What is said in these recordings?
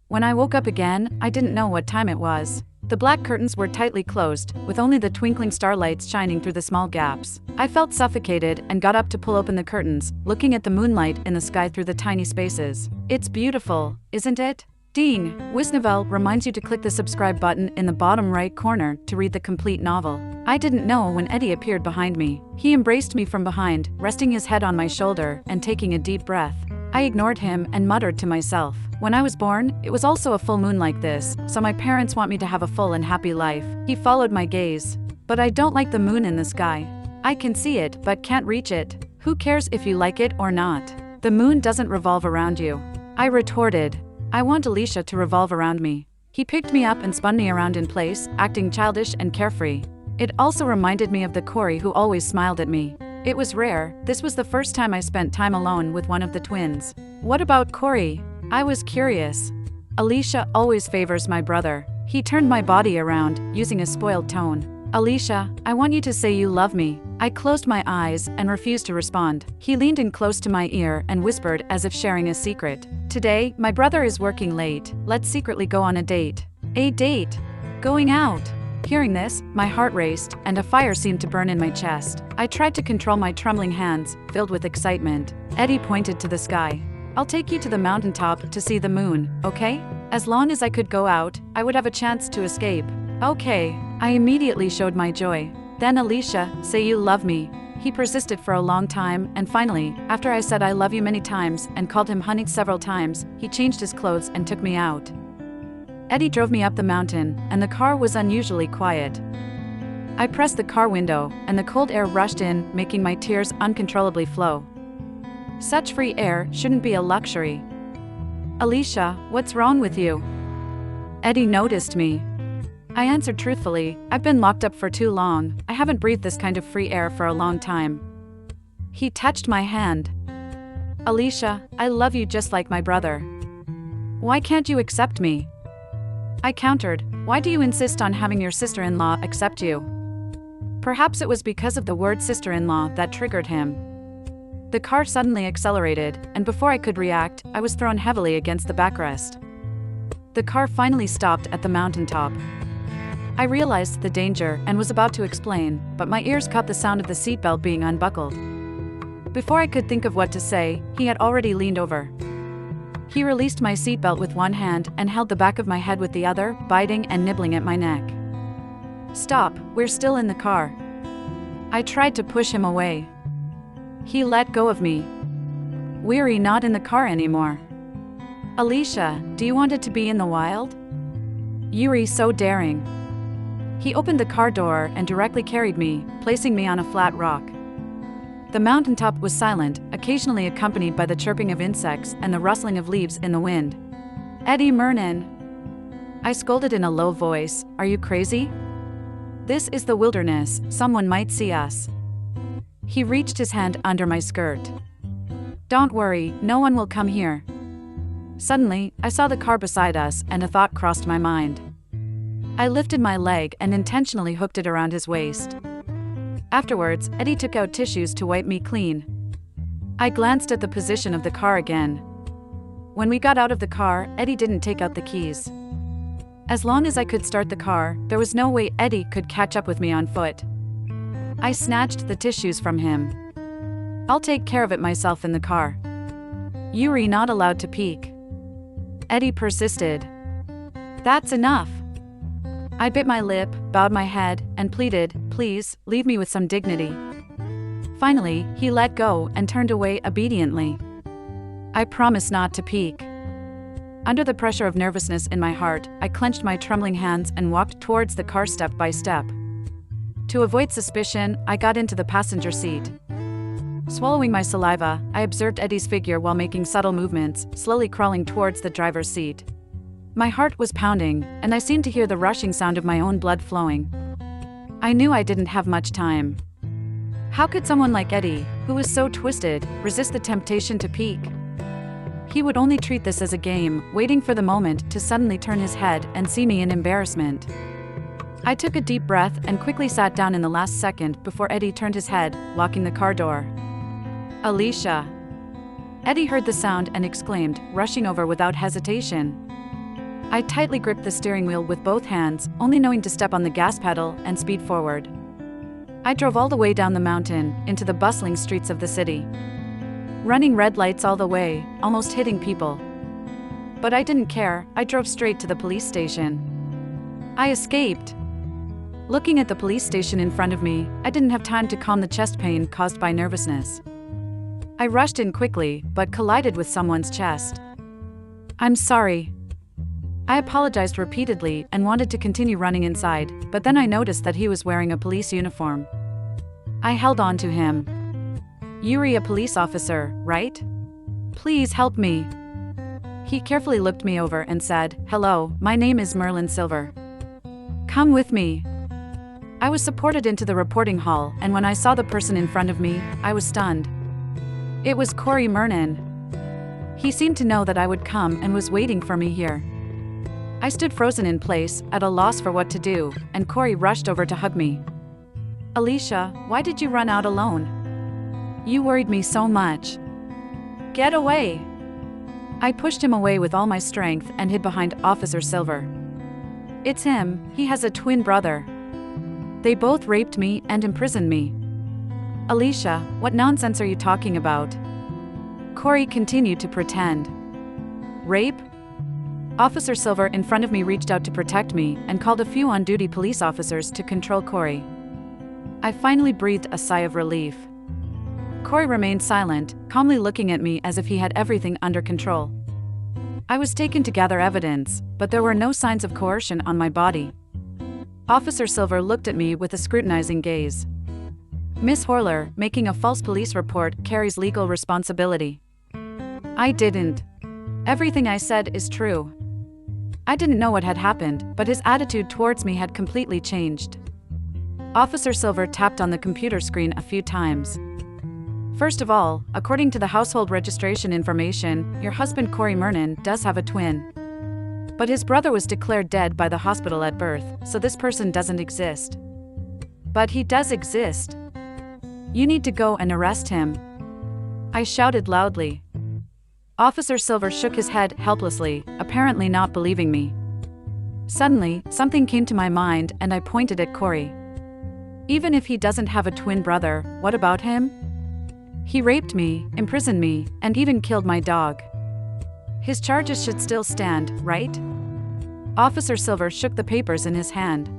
When I woke up again, I didn't know what time it was. The black curtains were tightly closed, with only the twinkling starlights shining through the small gaps. I felt suffocated and got up to pull open the curtains, looking at the moonlight in the sky through the tiny spaces. It's beautiful, isn't it? Ding! Wisnovel reminds you to click the subscribe button in the bottom right corner to read the complete novel. I didn't know when Eddie appeared behind me. He embraced me from behind, resting his head on my shoulder and taking a deep breath. I ignored him and muttered to myself. When I was born, it was also a full moon like this, so my parents want me to have a full and happy life. He followed my gaze. But I don't like the moon in the sky. I can see it, but can't reach it. Who cares if you like it or not? The moon doesn't revolve around you. I retorted. I want Alicia to revolve around me. He picked me up and spun me around in place, acting childish and carefree. It also reminded me of the Corey who always smiled at me. It was rare. This was the first time I spent time alone with one of the twins. What about Corey? I was curious. Alicia always favors my brother. He turned my body around, using a spoiled tone. Alicia, I want you to say you love me. I closed my eyes and refused to respond. He leaned in close to my ear and whispered as if sharing a secret. Today, my brother is working late. Let's secretly go on a date. A date? Going out? Hearing this, my heart raced, and a fire seemed to burn in my chest. I tried to control my trembling hands, filled with excitement. Eddie pointed to the sky. I'll take you to the mountaintop to see the moon, okay? As long as I could go out, I would have a chance to escape. Okay. I immediately showed my joy. Then Alicia, say you love me. He persisted for a long time, and finally, after I said I love you many times and called him honey several times, he changed his clothes and took me out. Eddie drove me up the mountain, and the car was unusually quiet. I pressed the car window, and the cold air rushed in, making my tears uncontrollably flow. Such free air shouldn't be a luxury. Alicia, what's wrong with you? Eddie noticed me. I answered truthfully, I've been locked up for too long. I haven't breathed this kind of free air for a long time. He touched my hand. Alicia, I love you just like my brother. Why can't you accept me? I countered, why do you insist on having your sister-in-law accept you? Perhaps it was because of the word sister-in-law that triggered him. The car suddenly accelerated, and before I could react, I was thrown heavily against the backrest. The car finally stopped at the mountaintop. I realized the danger and was about to explain, but my ears caught the sound of the seatbelt being unbuckled. Before I could think of what to say, he had already leaned over. He released my seatbelt with one hand and held the back of my head with the other, biting and nibbling at my neck. Stop, we're still in the car. I tried to push him away. He let go of me. We're not in the car anymore. Alicia, do you want it to be in the wild? Yuri so daring. He opened the car door and directly carried me, placing me on a flat rock. The mountaintop was silent, occasionally accompanied by the chirping of insects and the rustling of leaves in the wind. Eddie Mernon. I scolded in a low voice, are you crazy? This is the wilderness, someone might see us. He reached his hand under my skirt. Don't worry, no one will come here. Suddenly, I saw the car beside us and a thought crossed my mind. I lifted my leg and intentionally hooked it around his waist. Afterwards, Eddie took out tissues to wipe me clean. I glanced at the position of the car again. When we got out of the car, Eddie didn't take out the keys. As long as I could start the car, there was no way Eddie could catch up with me on foot. I snatched the tissues from him. I'll take care of it myself in the car. Yuri not allowed to peek. Eddie persisted. That's enough. I bit my lip, bowed my head, and pleaded, please, leave me with some dignity. Finally, he let go and turned away obediently. I promised not to peek. Under the pressure of nervousness in my heart, I clenched my trembling hands and walked towards the car step by step. To avoid suspicion, I got into the passenger seat. Swallowing my saliva, I observed Eddie's figure while making subtle movements, slowly crawling towards the driver's seat. My heart was pounding, and I seemed to hear the rushing sound of my own blood flowing. I knew I didn't have much time. How could someone like Eddie, who was so twisted, resist the temptation to peek? He would only treat this as a game, waiting for the moment to suddenly turn his head and see me in embarrassment. I took a deep breath and quickly sat down in the last second before Eddie turned his head, locking the car door. Alicia. Eddie heard the sound and exclaimed, rushing over without hesitation. I tightly gripped the steering wheel with both hands, only knowing to step on the gas pedal and speed forward. I drove all the way down the mountain, into the bustling streets of the city. Running red lights all the way, almost hitting people. But I didn't care, I drove straight to the police station. I escaped. Looking at the police station in front of me, I didn't have time to calm the chest pain caused by nervousness. I rushed in quickly, but collided with someone's chest. "I'm sorry." I apologized repeatedly and wanted to continue running inside, but then I noticed that he was wearing a police uniform. I held on to him. "You're a police officer, right? Please help me." He carefully looked me over and said, "Hello, my name is Merlin Silver. Come with me." I was supported into the reporting hall, and when I saw the person in front of me, I was stunned. It was Corey Mernon. He seemed to know that I would come and was waiting for me here. I stood frozen in place, at a loss for what to do, and Corey rushed over to hug me. "Alicia, why did you run out alone? You worried me so much. Get away." I pushed him away with all my strength and hid behind Officer Silver. "It's him, he has a twin brother. They both raped me and imprisoned me." "Alicia, what nonsense are you talking about?" Corey continued to pretend. "Rape?" Officer Silver in front of me reached out to protect me and called a few on-duty police officers to control Corey. I finally breathed a sigh of relief. Corey remained silent, calmly looking at me as if he had everything under control. I was taken to gather evidence, but there were no signs of coercion on my body. Officer Silver looked at me with a scrutinizing gaze. "Miss Horler, making a false police report carries legal responsibility." I didn't. Everything I said is true. I didn't know what had happened, but his attitude towards me had completely changed. Officer Silver tapped on the computer screen a few times. "First of all, according to the household registration information, your husband Corey Mernon does have a twin. But his brother was declared dead by the hospital at birth, so this person doesn't exist." "But he does exist. You need to go and arrest him," I shouted loudly. Officer Silver shook his head helplessly, apparently not believing me. Suddenly, something came to my mind and I pointed at Corey. "Even if he doesn't have a twin brother, what about him? He raped me, imprisoned me, and even killed my dog. His charges should still stand, right?" Officer Silver shook the papers in his hand.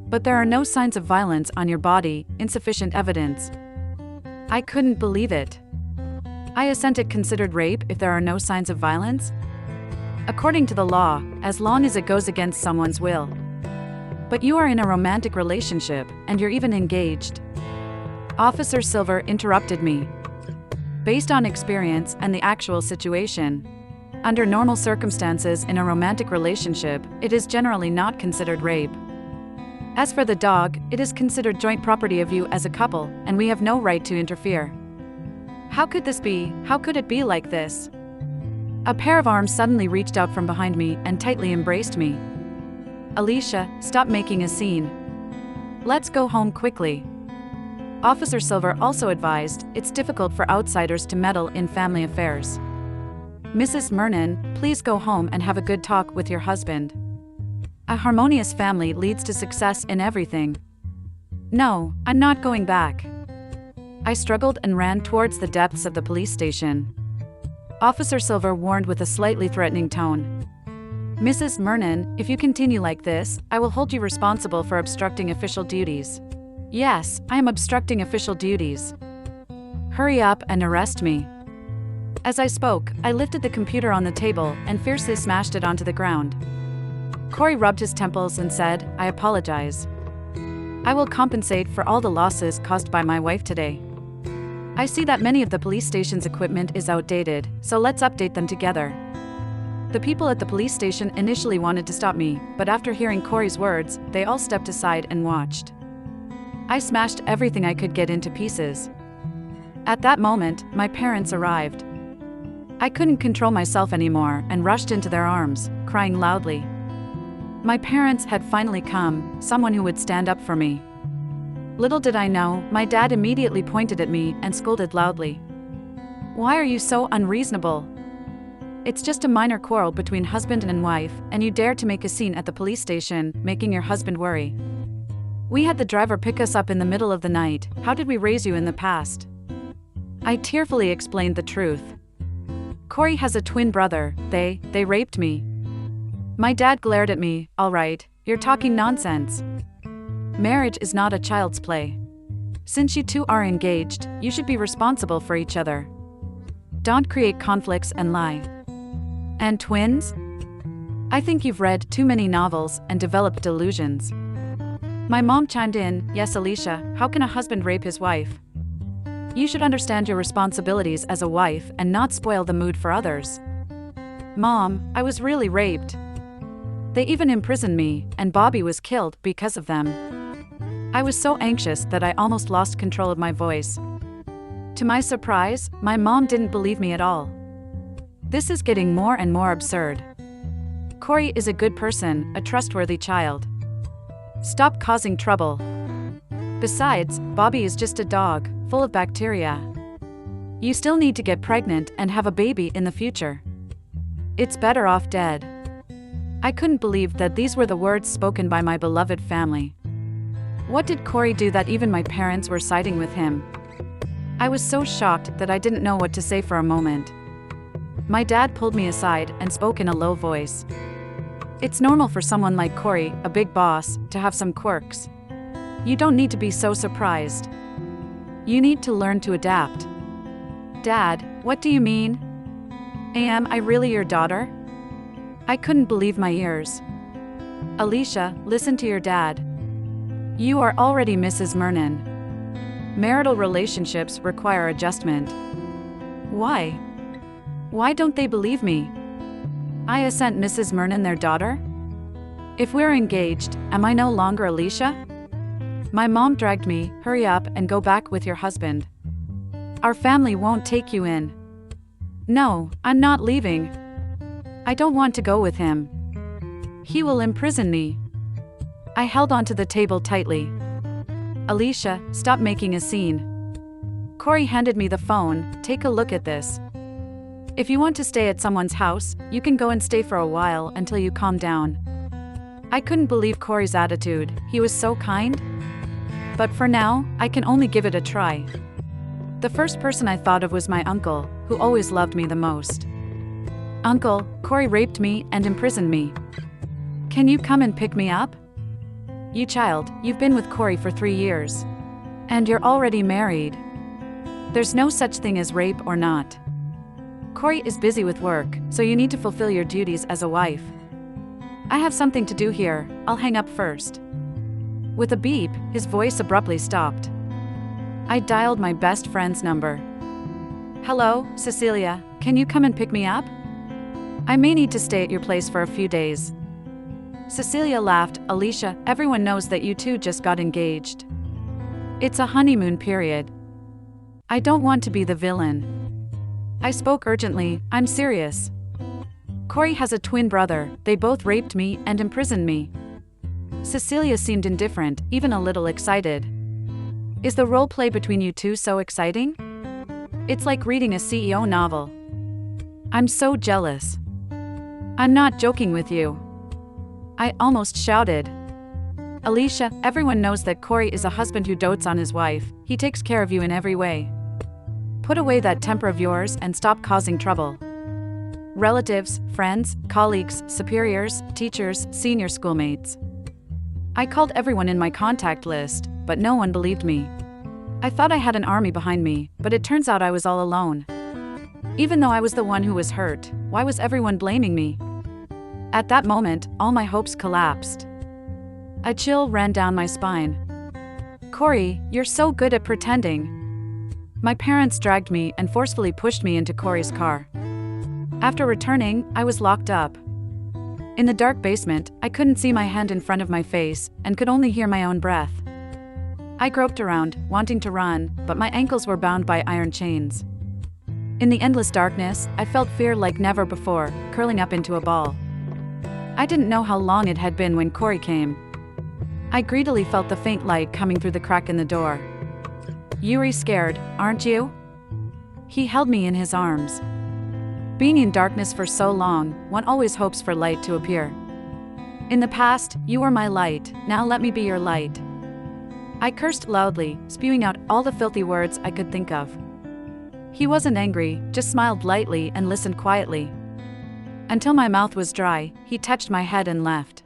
"But there are no signs of violence on your body, insufficient evidence." I couldn't believe it. I assented. "Considered rape if there are no signs of violence?" "According to the law, as long as it goes against someone's will." "But you are in a romantic relationship, and you're even engaged." Officer Silver interrupted me. "Based on experience and the actual situation, under normal circumstances in a romantic relationship, it is generally not considered rape. As for the dog, it is considered joint property of you as a couple, and we have no right to interfere." How could this be? How could it be like this? A pair of arms suddenly reached out from behind me and tightly embraced me. "Alicia, stop making a scene. Let's go home quickly." Officer Silver also advised, "It's difficult for outsiders to meddle in family affairs. Mrs. Mernon, please go home and have a good talk with your husband. A harmonious family leads to success in everything." "No, I'm not going back." I struggled and ran towards the depths of the police station. Officer Silver warned with a slightly threatening tone. "Mrs. Mernon, if you continue like this, I will hold you responsible for obstructing official duties." "Yes, I am obstructing official duties. Hurry up and arrest me." As I spoke, I lifted the computer on the table and fiercely smashed it onto the ground. Corey rubbed his temples and said, "I apologize. I will compensate for all the losses caused by my wife today. I see that many of the police station's equipment is outdated, so let's update them together." The people at the police station initially wanted to stop me, but after hearing Corey's words, they all stepped aside and watched. I smashed everything I could get into pieces. At that moment, my parents arrived. I couldn't control myself anymore and rushed into their arms, crying loudly. My parents had finally come, someone who would stand up for me. Little did I know, my dad immediately pointed at me and scolded loudly. "Why are you so unreasonable? It's just a minor quarrel between husband and wife, and you dare to make a scene at the police station, making your husband worry. We had the driver pick us up in the middle of the night. How did we raise you in the past? I tearfully explained the truth. Corey has a twin brother. They raped me. My dad glared at me. All right, you're talking nonsense. Marriage is not a child's play. Since you two are engaged, you should be responsible for each other. Don't create conflicts and lie. And twins? I think you've read too many novels and developed delusions. My mom chimed in, yes, Alicia, how can a husband rape his wife? You should understand your responsibilities as a wife and not spoil the mood for others. Mom, I was really raped. They even imprisoned me, and Bobby was killed because of them. I was so anxious that I almost lost control of my voice. To my surprise, my mom didn't believe me at all. This is getting more and more absurd. Corey is a good person, a trustworthy child. Stop causing trouble. Besides, Bobby is just a dog, full of bacteria. You still need to get pregnant and have a baby in the future. It's better off dead. I couldn't believe that these were the words spoken by my beloved family. What did Corey do that even my parents were siding with him? I was so shocked that I didn't know what to say for a moment. My dad pulled me aside and spoke in a low voice. It's normal for someone like Corey, a big boss, to have some quirks. You don't need to be so surprised. You need to learn to adapt. Dad, what do you mean? Am I really your daughter? I couldn't believe my ears. Alicia, listen to your dad. You are already Mrs. Mernon. Marital relationships require adjustment. Why? Why don't they believe me? I sent Mrs. Mernon their daughter? If we're engaged, am I no longer Alicia? My mom dragged me, hurry up and go back with your husband. Our family won't take you in. No, I'm not leaving. I don't want to go with him. He will imprison me. I held onto the table tightly. Alicia, stop making a scene. Corey handed me the phone, take a look at this. If you want to stay at someone's house, you can go and stay for a while until you calm down. I couldn't believe Corey's attitude, he was so kind. But for now, I can only give it a try. The first person I thought of was my uncle, who always loved me the most. Uncle, Corey raped me and imprisoned me. Can you come and pick me up? You child, you've been with Corey for 3 years. And you're already married. There's no such thing as rape or not. Corey is busy with work, so you need to fulfill your duties as a wife. I have something to do here, I'll hang up first. With a beep, his voice abruptly stopped. I dialed my best friend's number. Hello, Cecilia, can you come and pick me up? I may need to stay at your place for a few days. Cecilia laughed. Alicia, everyone knows that you two just got engaged. It's a honeymoon period. I don't want to be the villain. I spoke urgently, I'm serious. Corey has a twin brother, they both raped me and imprisoned me. Cecilia seemed indifferent, even a little excited. Is the role play between you two so exciting? It's like reading a CEO novel. I'm so jealous. I'm not joking with you. I almost shouted. Alicia, everyone knows that Corey is a husband who dotes on his wife, he takes care of you in every way. Put away that temper of yours and stop causing trouble. Relatives, friends, colleagues, superiors, teachers, senior schoolmates. I called everyone in my contact list, but no one believed me. I thought I had an army behind me, but it turns out I was all alone. Even though I was the one who was hurt, why was everyone blaming me? At that moment, all my hopes collapsed. A chill ran down my spine. Corey, you're so good at pretending. My parents dragged me and forcefully pushed me into Corey's car. After returning, I was locked up. In the dark basement, I couldn't see my hand in front of my face and could only hear my own breath. I groped around, wanting to run, but my ankles were bound by iron chains. In the endless darkness, I felt fear like never before, curling up into a ball. I didn't know how long it had been when Corey came. I greedily felt the faint light coming through the crack in the door. You're scared, aren't you? He held me in his arms. Being in darkness for so long, one always hopes for light to appear. In the past, you were my light, now let me be your light. I cursed loudly, spewing out all the filthy words I could think of. He wasn't angry, just smiled lightly and listened quietly. Until my mouth was dry, he touched my head and left.